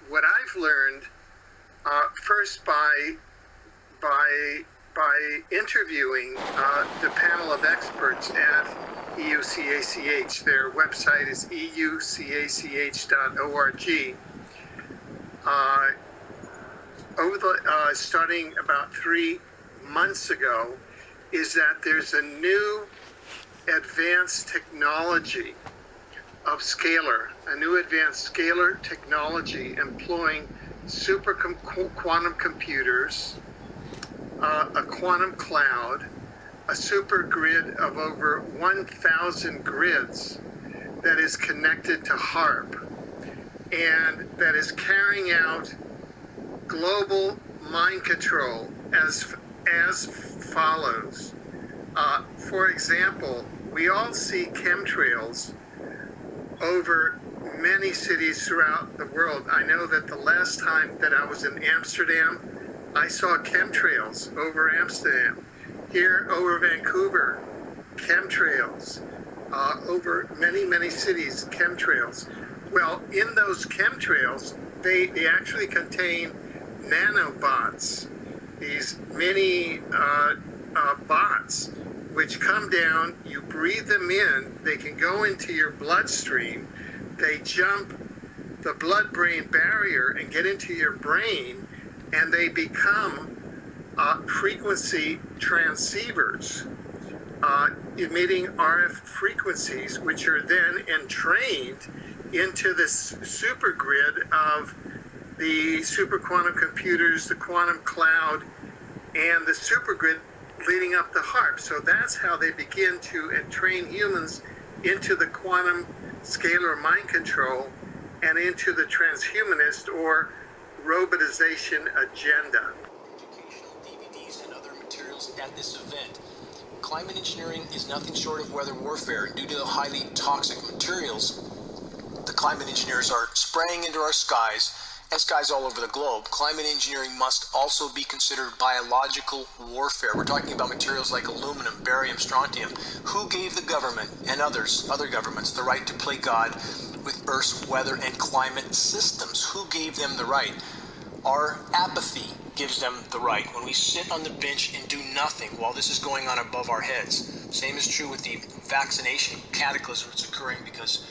what I've learned, first by interviewing the panel of experts at EUCACH. Their website is eucach.org. Starting about 3 months ago, is that there's a new advanced technology of scalar, a new advanced scalar technology employing quantum computers, a quantum cloud, a super grid of over 1,000 grids that is connected to HARP, and that is carrying out global mind control as follows. For example, we all see chemtrails over many cities throughout the world. I know that the last time that I was in Amsterdam, I saw chemtrails over Amsterdam. Here over Vancouver, chemtrails. Over many cities, chemtrails. Well, in those chemtrails, they actually contain nanobots, these mini bots, which come down, you breathe them in, they can go into your bloodstream, they jump the blood-brain barrier and get into your brain, and they become frequency transceivers, emitting RF frequencies, which are then entrained into this super grid of the super quantum computers, the quantum cloud, and the super grid leading up the HARP. So that's how they begin to entrain humans into the quantum scalar mind control and into the transhumanist or robotization agenda. Educational DVDs and other materials at this event. Climate engineering is nothing short of weather warfare, and due to the highly toxic materials the climate engineers are spraying into our skies and skies all over the globe, climate engineering must also be considered biological warfare. We're talking about materials like aluminum, barium, strontium. Who gave the government and other governments the right to play God with Earth's weather and climate systems? Who gave them the right? Our apathy gives them the right. When we sit on the bench and do nothing while this is going on above our heads. Same is true with the vaccination cataclysm that's occurring, because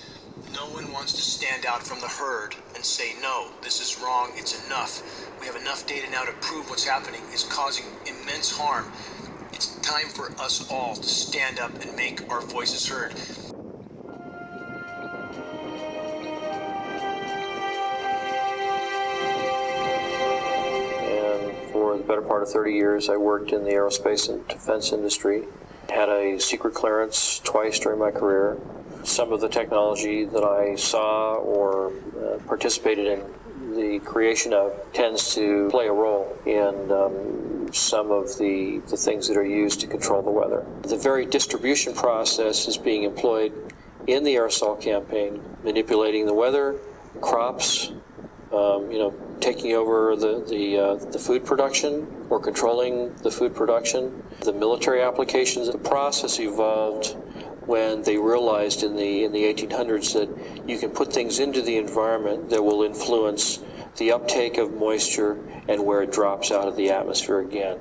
no one wants to stand out from the herd and say, no, this is wrong, it's enough. We have enough data now to prove what's happening is causing immense harm. It's time for us all to stand up and make our voices heard. And for the better part of 30 years, I worked in the aerospace and defense industry. Had a secret clearance twice during my career. Some of the technology that I saw or participated in the creation of tends to play a role in some of the things that are used to control the weather. The very distribution process is being employed in the aerosol campaign, manipulating the weather, crops, taking over the food production or controlling the food production. The military applications, the process evolved when they realized in the 1800s that you can put things into the environment that will influence the uptake of moisture and where it drops out of the atmosphere again.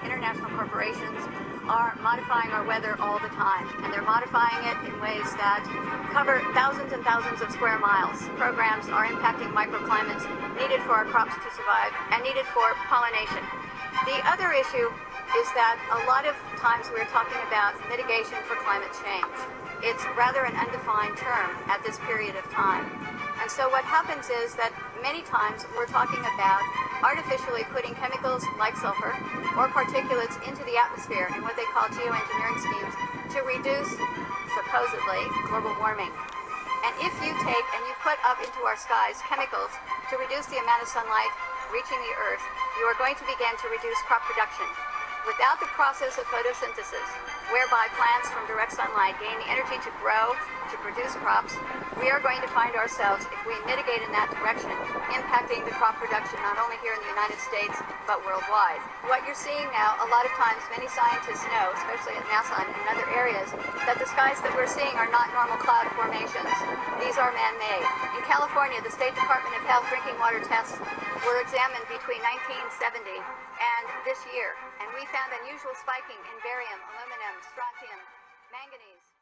International corporations are modifying our weather all the time, and they're modifying it in ways that cover thousands and thousands of square miles. Programs are impacting microclimates needed for our crops to survive and needed for pollination. The other issue is that a lot of times we're talking about mitigation for climate change. It's rather an undefined term at this period of time. And so what happens is that many times we're talking about artificially putting chemicals like sulfur or particulates into the atmosphere in what they call geoengineering schemes to reduce, supposedly, global warming. And if you take and you put up into our skies chemicals to reduce the amount of sunlight reaching the earth, you are going to begin to reduce crop production. Without the process of photosynthesis, whereby plants from direct sunlight gain the energy to grow, to produce crops, we are going to find ourselves, if we mitigate in that direction, impacting the crop production not only here in the United States, but worldwide. What you're seeing now, a lot of times, many scientists know, especially at NASA and in other areas, that the skies that we're seeing are not normal cloud formations. These are man-made. In California, the State Department of Health drinking water tests were examined between 1970 and this year, and we found unusual spiking in barium, aluminum, strontium, manganese.